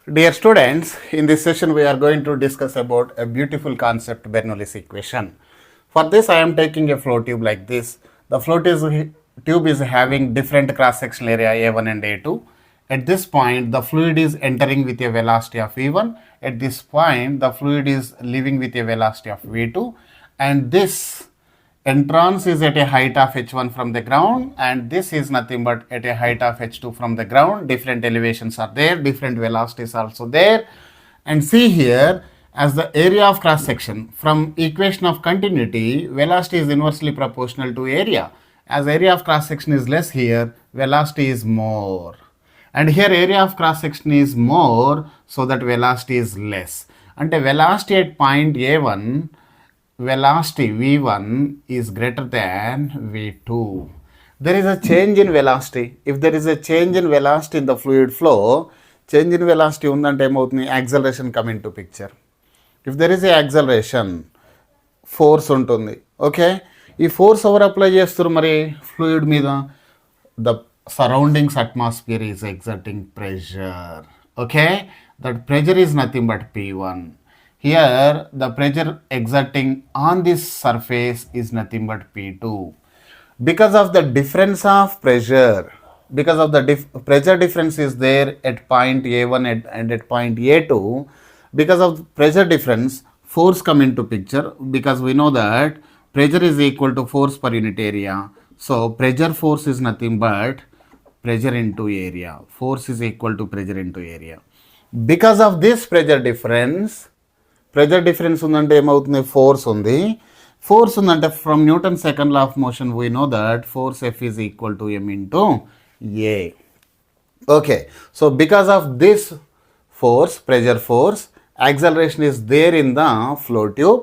Dear students, in this session we are going to discuss about a beautiful concept, Bernoulli's equation. For this I am taking a flow tube like this. The tube is having different cross-sectional area A1 and A2. At this point the fluid is entering with a velocity of V1. At this point the fluid is leaving with a velocity of V2, and this entrance is at a height of h1 from the ground, and this is nothing but at a height of h2 from the ground. Different elevations are there, different velocities also there. And see here, as the area of cross section, from equation of continuity, velocity is inversely proportional to area. As area of cross section is less here, velocity is more, and here area of cross section is more, so that velocity is less. And a velocity at point A1, velocity V1 is greater than V2. There is a change in velocity. If there is a change in velocity in the fluid flow, change in velocity undante emavuthundi, acceleration come into picture. If there is a acceleration, force ఉంటుంది. Okay, ఈ force ఎవరు apply చేస్తారు మరి fluid మీద? The surroundings atmosphere is exerting pressure. Okay, that pressure is nothing but P1. Here the pressure exerting on this surface is nothing but P2. Because of the difference of pressure, because of the pressure difference is there at point A1 and at point A2, because of pressure difference, force come into picture, because we know that pressure is equal to force per unit area. So pressure force is nothing but pressure into area. Force is equal to pressure into area. Because of this pressure difference ఉందంటే ఏమవుతుంది? Force ఉంది. Force ఉందంటే from Newton second law of motion we know that force F is equal to M into A. Okay, so because of this force, pressure force, acceleration is there in the flow tube,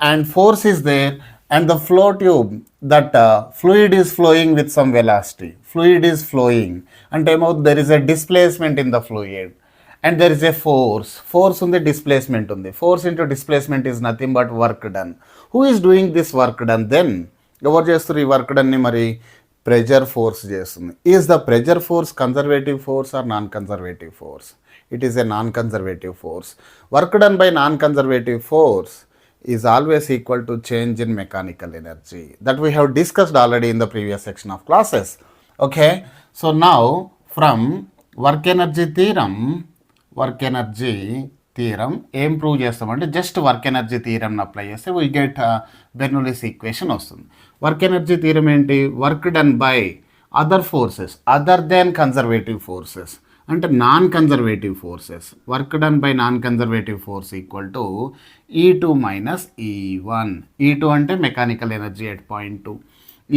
and force is there, and the flow tube, that fluid is flowing with some velocity. Fluid is flowing, and there is a displacement in the fluid, and there is a force on the displacement on the force into displacement is nothing but work done. Who is doing this work done then? ఎవరు చేస్తారు ఈ work done ని? మరి pressure force చేస్తుంది. Is the pressure force conservative force or non conservative force? It is a non-conservative force. Work done by non-conservative force is always equal to change in mechanical energy. That we have discussed already in the previous section of classes. Okay, so now from work energy theorem ఏం prove చేస్తామంటే just work energy థియరమ్ని apply చేస్తే we get Bernoulli's equation వస్తుంది. Work energy theorem ఏంటి? Work done by other forces other than conservative forces, అంటే non conservative forces. Work done by non conservative force equal to E2 minus E1. E2 అంటే mechanical energy at point 2,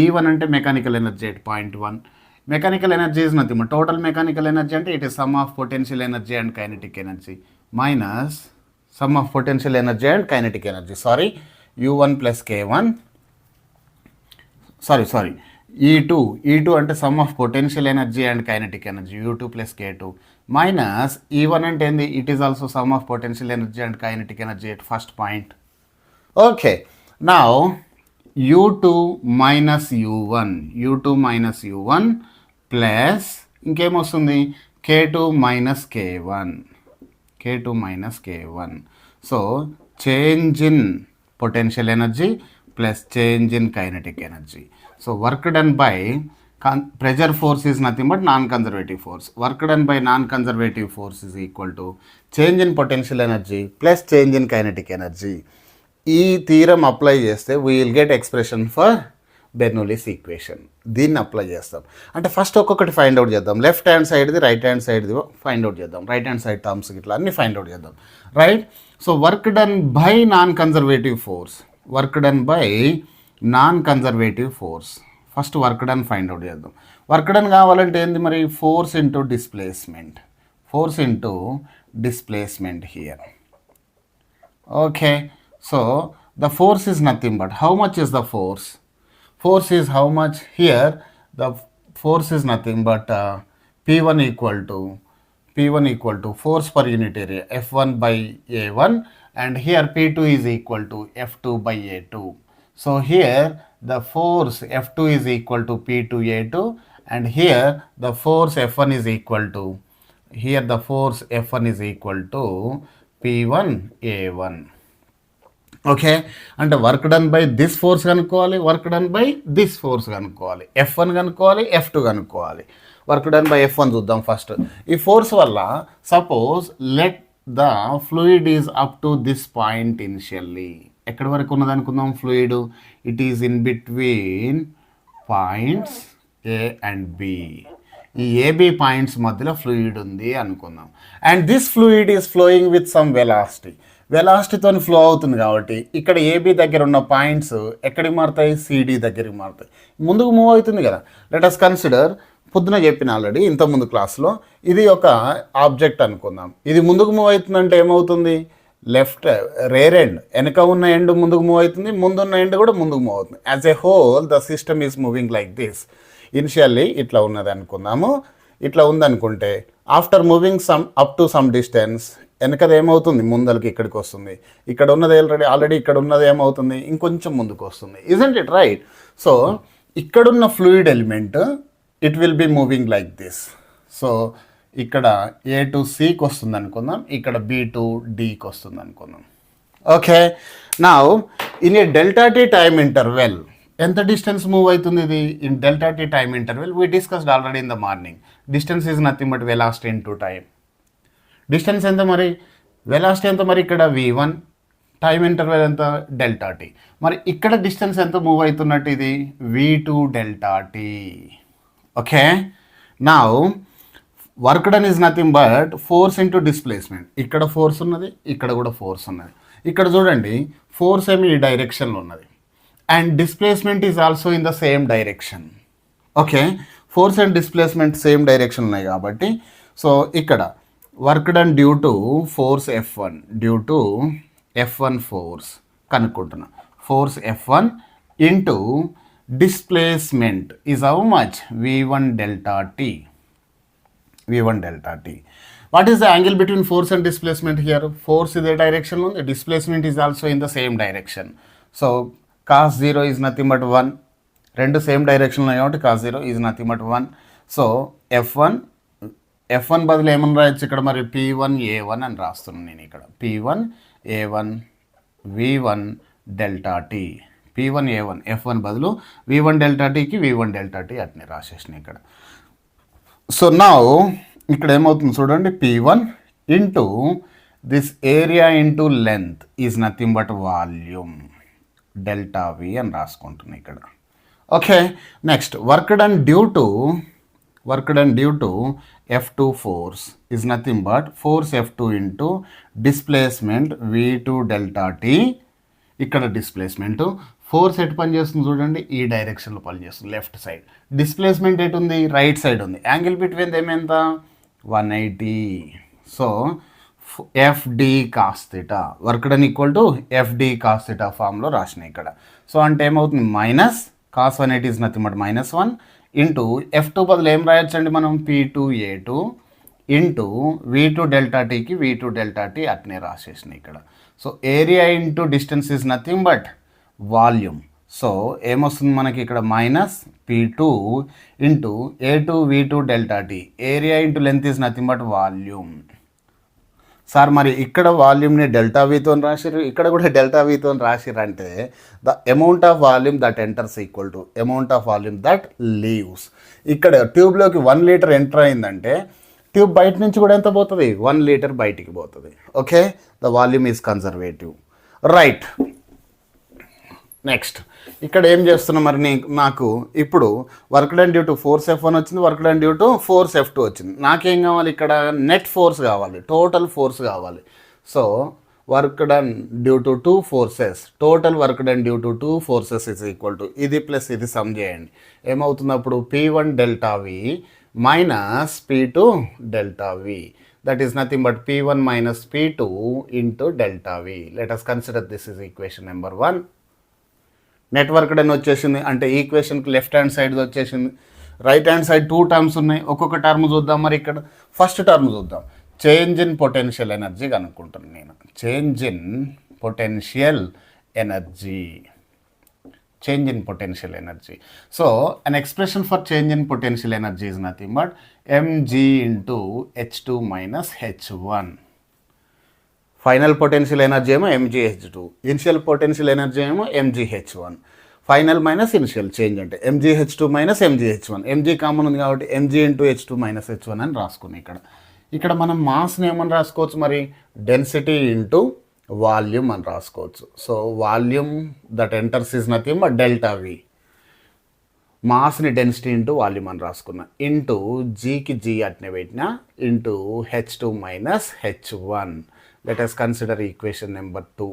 E1 అంటే mechanical energy at point 1. Mechanical energy is nothing, total mechanical energy అంటే it is sum of potential energy and kinetic energy minus sum of potential energy and kinetic energy. U1 plus K1, sorry E2 అంటే sum of potential energy and kinetic energy U2 plus K2 minus E1 అంటే ఏంది? It is also sum of potential energy and kinetic energy at first point. Okay, now U2 minus U1 plus ఇంకేమొస్తుంది? K2 minus K1. So change in potential energy plus change in kinetic energy. So work done by pressure force is nothing but non-conservative force. Work done by non-conservative force is equal to change in potential energy plus change in kinetic energy. ఈ theorem apply చేస్తే we will get expression for Bernoulli's equation. దీన్ని apply చేస్తాం. అంటే first ఒక్కొక్కటి find out చేద్దాం. Left hand సైడ్ది, right hand సైడ్ది find out చేద్దాం. రైట్ హ్యాండ్ సైడ్ టర్మ్స్ ఇట్లా అన్ని ఫైండ్ అవుట్ చేద్దాం. Right, so work done by non conservative force, work done by non conservative force. First work done find out చేద్దాం. వర్క్ డన్ కావాలంటే ఏంది మరి? Force into displacement here. Okay, so the force is nothing but how much is the force? Force is how much? Here the force is nothing but P1 equal to force per unit area F1 by A1, and here P2 is equal to F2 by A2. So here the force F2 is equal to P2 A2, and here the force F1 is equal to here the force F1 is equal to P1 A1. Okay, అంటే work done by this force కనుక్కోవాలి, work done by this force కనుక్కోవాలి, F1 కనుక్కోవాలి, F2 కనుక్కోవాలి. Work done by F1 చూద్దాం first. ఈ force వల్ల suppose let the fluid is up to this point initially. ఎక్కడి వరకు ఉన్నది అనుకుందాం fluid? It is in between points A and B. ఈ ఏబి పాయింట్స్ మధ్యలో ఫ్లూయిడ్ ఉంది అనుకుందాం. And this fluid is flowing with some velocity. వెలాసిటీతో ఫ్లో అవుతుంది కాబట్టి ఇక్కడ ఏబి దగ్గర ఉన్న పాయింట్స్ ఎక్కడికి మారుతాయి? సిడి దగ్గరికి మారుతాయి. ముందుకు మూవ్ అవుతుంది కదా. లెట్ అస్ కన్సిడర్, పొద్దున చెప్పిన ఆల్రెడీ ఇంతకుముందు క్లాస్లో, ఇది ఒక ఆబ్జెక్ట్ అనుకుందాం. ఇది ముందుకు మూవ్ అవుతుందంటే ఏమవుతుంది? లెఫ్ట్ రేర్ ఎండ్, వెనక ఉన్న ఎండ్ ముందుకు మూవ్ అవుతుంది, ముందున్న ఎండ్ కూడా ముందుకు మూవ్ అవుతుంది. As a whole the system is moving like this. Initially ఇట్లా ఉన్నది అనుకుందాము. ఇట్లా ఉందనుకుంటే after moving some up to some distance వెనకది ఏమవుతుంది? ముందలకి ఇక్కడికి వస్తుంది. ఇక్కడ ఉన్నది ఆల్రెడీ ఇక్కడ ఉన్నది ఏమవుతుంది? ఇంకొంచెం ముందుకు వస్తుంది. Isn't it right? సో ఇక్కడున్న fluid element it will be moving like this. So ఇక్కడ ఏ టు సికి వస్తుంది అనుకుందాం, ఇక్కడ బి టు డికి వస్తుంది అనుకుందాం. ఓకే, నా in a delta T time interval ఎంత డిస్టెన్స్ మూవ్ అవుతుంది ఇది? In delta T time interval we discussed already in the morning. Distance is nothing but velocity in to time. Distance ఎంత మరి? Velocity ఎంత మరి? ఇక్కడ v1, టైమ్ ఇంటర్వెల్ ఎంత? Delta T. మరి ఇక్కడ డిస్టెన్స్ ఎంత మూవ్ అవుతున్నట్టు? ఇది v2 డెల్టా టీ. ఓకే, నా work done is nothing but force into displacement. ఇక్కడ ఫోర్స్ ఉన్నది, ఇక్కడ కూడా ఫోర్స్ ఉన్నది. ఇక్కడ చూడండి ఫోర్స్ ఏమి ఈ డైరెక్షన్లో ఉన్నది and displacement is also in the same direction. Okay, force and displacement same direction ఉన్నాయి కాబట్టి సో ఇక్కడ work done due to force F1 due to F1 force కనుక్కుంటున్నా. Force F1 into displacement is how much? v1 delta T. v1 delta T. What is the angle between force and displacement here? Force ఇదే డైరెక్షన్లో ఉంది, displacement is also in the same direction. So cos 0 is nothing but 1. రెండు same డైరెక్షన్లో ఉన్నాయి కాబట్టి cos 0 is nothing but 1. So F1 బదులు ఏమని రాయొచ్చు ఇక్కడ మరి? P1 A1 అని రాస్తున్నాను నేను ఇక్కడ. P1 A1 V1 delta tea. P1 A1 F1 బదులు V1 డెల్టా టీకి V1 డెల్టా టీ అట్నే రాసేసిన ఇక్కడ. సో నౌ ఇక్కడ ఏమవుతుంది చూడండి, P1 into this area into length is nothing but volume delta V అని రాసుకుంటున్నాను ఇక్కడ. Okay, next work done due to F2 force is nothing but force F2 into displacement V2 delta T. ఇక్కడ displacement force ఎటు పని చేస్తుంది చూడండి, ఈ డైరెక్షన్లో పనిచేస్తుంది, లెఫ్ట్ సైడ్. డిస్ప్లేస్మెంట్ ఎటు ఉంది? రైట్ సైడ్ ఉంది. యాంగిల్ బిట్వీన్ ఏమెంత? 180. So FD cos theta, work done equal to FD cos theta ఫామ్లో రాసిన ఇక్కడ. సో అంటే ఏమవుతుంది? Minus cos 180 is nothing but -1 into F2 బదులు ఏం రాయొచ్చండి మనం? P2 A2 into V2 delta టీకి V2 డెల్టా టీ అట్నే రాసేసిన ఇక్కడ. So area into distance is nothing but volume. So ఏమొస్తుంది మనకి ఇక్కడ? Minus P2 into A2 V2 delta tea. Area into length is nothing but volume. Sir మరి ఇక్కడ వాల్యూమ్ని delta వీతో రాసిర్రు, ఇక్కడ కూడా డెల్టా వీతో రాసిర్రు అంటే the amount of volume that enters equal to amount of volume that leaves. ఇక్కడ ట్యూబ్లోకి 1 litre enter అయిందంటే tube బయట నుంచి కూడా ఎంత పోతుంది? 1 లీటర్ బయటికి పోతుంది. Okay, the volume is conservative. Right, next ఇక్కడ ఏం చేస్తున్నాం మరి? నాకు ఇప్పుడు work done due to force F1 వచ్చింది, work done due to force F2 వచ్చింది. నాకేం కావాలి? ఇక్కడ నెట్ ఫోర్స్ కావాలి, టోటల్ ఫోర్స్ కావాలి. So work done due to 2 forces, total work done due to 2 forces is equal to ఇది plus ఇది sum చేయండి. ఏమవుతుంది అప్పుడు? P1 delta v minus P2 delta v. That is nothing but P1 minus P2 into delta v. Let us consider this is equation number 1. Net work done వచ్చేసింది అంటే ఈక్వేషన్కి left hand side వచ్చేసింది. Right hand side 2 terms ఉన్నాయి. ఒక్కొక్క term చూద్దాం. మరి ఇక్కడ first term చూద్దాం. చేంజ్ ఇన్ పొటెన్షియల్ ఎనర్జీ కనుక్కుంటాను నేను. Change in potential energy. change in potential energy. So an expression for change in potential energy is nothing but mg into h2 minus h1. Final potential energy ఏమో mgh2, initial potential energy ఏమో mgh1. Final minus initial change అంటే mgh2 minus mgh1. mg common ఉంది కాబట్టి mg into h2 minus h1 అని రాసుకున్నాం. ఇక్కడ మనం మాస్ని ఏమని రాసుకోవచ్చు మరి, డెన్సిటీ ఇంటూ వాల్యూమ్ అని రాసుకోవచ్చు. So volume that enters is nothing but delta V. మాస్ని డెన్సిటీ ఇంటూ వాల్యూమ్ అని రాసుకున్నా, ఇంటూ జీకి జీ అట్నే పెట్టినా, into h2 minus h1. Let us consider equation number 2.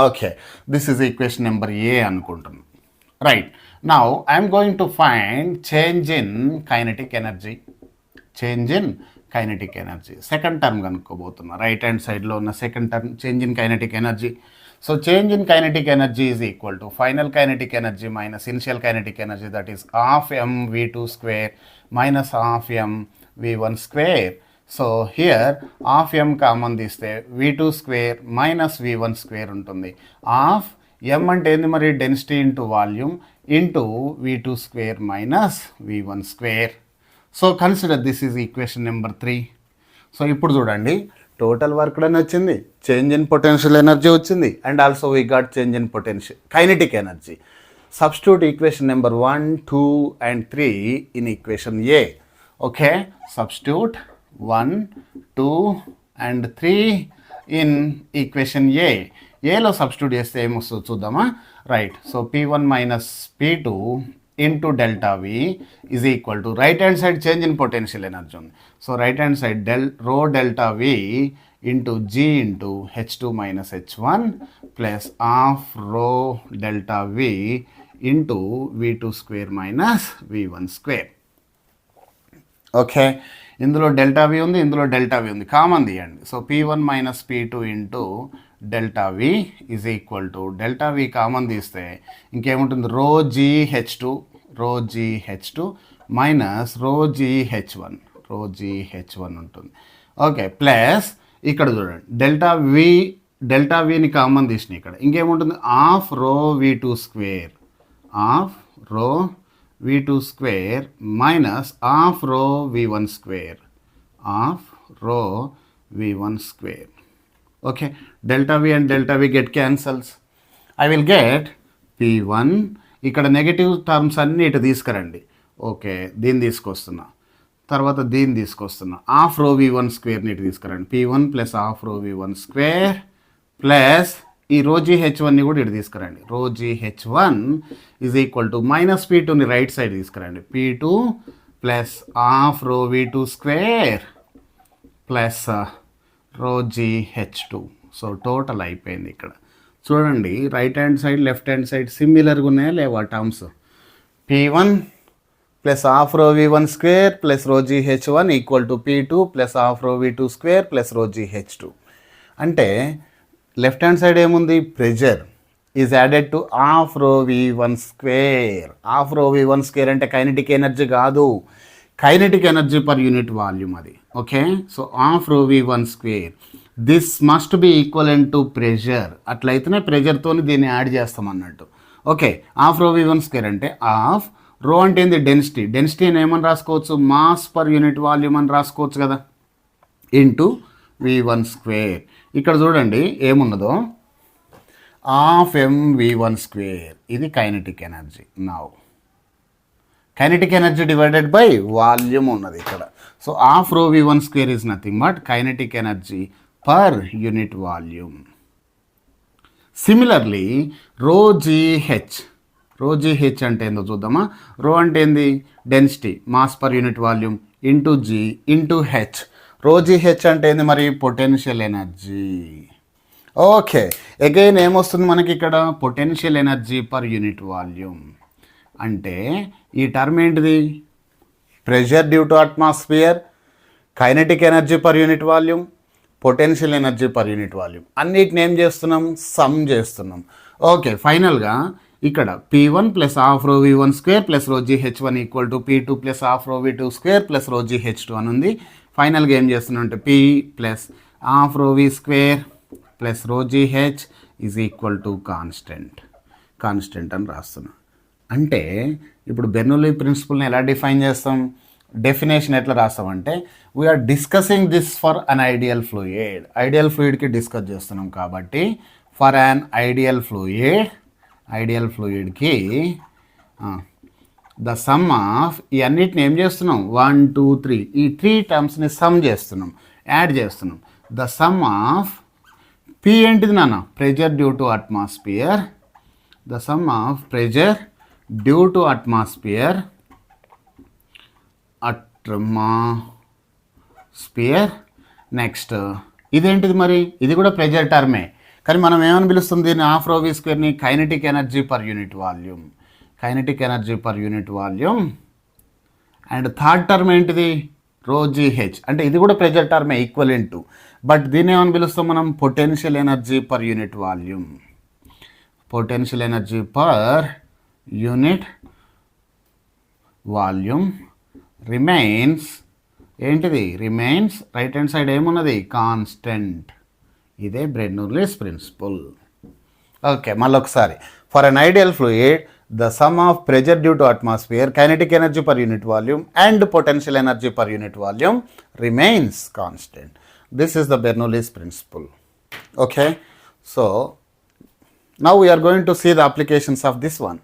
Okay, this is equation number A అనుకుంటున్నాం. Right, now I am going to find change in kinetic energy. Change in kinetic energy. Second term కనుక్కోబోతున్నా. Right hand side లో ఉన్న second term change in kinetic energy. So change in kinetic energy is equal to final kinetic energy minus initial kinetic energy, that is half m v2 square minus half m v1 square. So here half M common తీస్తే v2 square minus v1 square ఉంటుంది. Half ఎం అంటే ఏంది మరి, density into volume into v2 square minus v1 square. So consider this is equation number 3. So ఇప్పుడు చూడండి, total work done వచ్చింది, change in potential energy వచ్చింది, and also we got change in potential kinetic energy. Substitute equation number 1, 2 and 3 in equation A. Okay, substitute 1, 2 and 3 in equation A. ఏలో substitute చేస్తే ఏమొస్తుందో చూద్దామా. Right, so p1 minus p2 into delta we is equal to, right hand side change in potential energy ఉంది. So right hand side rho delta V into G into h2 minus h1 plus half rho delta V into v2 square minus v1 square. Okay, ఇందులో delta V ఉంది, ఇందులో delta V ఉంది, common తీయండి. So p1 minus p2 into delta we is equal to, delta v common తీస్తే ఇంకేముంటుంది, rho g h two minus rho g h one ఉంటుంది. Okay, plus ఇక్కడ చూడండి డెల్టా విని కామన్ తీసిన, ఇక్కడ ఇంకేముంటుంది, half rho v2 square, half rho v2 square minus half rho v1 square, half rho v1 square. Okay, delta v and delta v get cancels. I will get p1, ఇక్కడ negative terms అన్నీ ఇటు తీసుకురండి. Okay, దీన్ని తీసుకొస్తున్నా, తర్వాత దీన్ని తీసుకొస్తున్నా, half rho v1 స్క్వేర్ని ఇటు తీసుకురండి, p1 plus half rho v1 square plus ఈ రోజీ h1ని కూడా ఇటు తీసుకురండి, rho g h1 is equal to minus p2ని రైట్ సైడ్ తీసుకురండి, p2 plus half rho v2 square plus rho g h2. So total అయిపోయింది. ఇక్కడ చూడండి, right hand side left hand side సిమిలర్గా ఉన్నాయా లేవా terms, p1 plus half rho v1 square plus rho g h1 ఈక్వల్ టు p2 plus half rho v2 square plus rho g h2. అంటే left hand side ఏముంది, pressure is added to half rho v1 square. Half rho v1 square అంటే kinetic energy కాదు, kinetic energy per unit volume అది. Okay, so half rho v1 square, this must be equivalent to pressure. అట్లయితేనే ప్రెషర్తో దీన్ని add చేస్తాం అన్నట్టు. Okay, half rho v1 square అంటే half రో అంటే ఏంది, డెన్సిటీని ఏమని రాసుకోవచ్చు, మాస్ పర్ యూనిట్ వాల్యూమ్ అని రాసుకోవచ్చు కదా, ఇంటూ v1 స్క్వేర్. ఇక్కడ చూడండి ఏమున్నదో, హాఫ్ ఎం v1 స్క్వేర్, ఇది kinetic energy. Now kinetic energy divided by volume ఉన్నది ఇక్కడ. So half rho v1 square is nothing but kinetic energy per unit volume. Similarly rho GH అంటే ఏందో చూద్దామా. Rho అంటే ఏంది, density, mass per unit volume into G into h. Rho GH అంటే ఏంది మరి, పొటెన్షియల్ ఎనర్జీ. ఓకే, అగైన్ ఏమొస్తుంది మనకి ఇక్కడ, potential energy per unit volume. అంటే ఈ టర్మ్ ఏంటిది, pressure due to atmosphere, kinetic energy per unit volume, potential energy per unit volume, అన్నిటిని ఏం చేస్తున్నాం, సమ్ చేస్తున్నాం. ఓకే, ఫైనల్గా ఇక్కడ p1 plus half rho v1 square plus రో gh1 ఈక్వల్ టు p2 plus half rho v2 square plus రో gh2 అని ఉంది. ఫైనల్గా ఏం చేస్తున్నాం అంటే p ప్లస్ హాఫ్ రో v స్క్వేర్ ప్లస్ రో gh is equal to constant. Constant అని రాస్తున్నా. అంటే ఇప్పుడు బెర్నౌల్లి ప్రిన్సిపల్ని ఎలా డిఫైన్ చేస్తాం, డెఫినేషన్ ఎట్లా రాస్తామంటే we are discussing this for an ideal fluid. Ideal ఫ్లూయిడ్కి డిస్కస్ చేస్తున్నాం కాబట్టి ఫర్ అన్ ఐడియల్ ఫ్లూయిడ్కి ద సమ్ ఆఫ్ ఈ అన్నిటిని ఏం చేస్తున్నాం 1 2 3 ఈ 3 టర్మ్స్ని సమ్ చేస్తున్నాం, యాడ్ చేస్తున్నాం. ద సమ్ ఆఫ్ పి ఏంటిది నాన్న, pressure due to atmosphere. The sum of pressure due to atmosphere next ఇదేంటిది మరి, ఇది కూడా ప్రెజర్ టర్మే, కానీ మనం ఏమని పిలుస్తుంది దీన్ని హాఫ్ రో వి స్క్వేర్ని kinetic energy per unit volume. And third term ఏంటిది రో జీహెచ్, అంటే ఇది కూడా ప్రెజర్ టర్మే ఈక్వలెంట్ టు, బట్ దీన్ని ఏమని పిలుస్తాం మనం potential energy per unit volume. Remains ఏంటిది, రిమైన్స్ రైట్ హ్యాండ్ సైడ్ ఏమున్నది కాన్స్టెంట్. ఇదే బెర్నౌల్లిస్ ప్రిన్సిపల్. ఓకే, మళ్ళీ ఒకసారి for an ideal fluid the sum of pressure due to atmosphere, kinetic energy per unit volume and potential energy per unit volume remains constant. This is the Bernoulli's principle. Okay, so now we are going to see the applications of this one.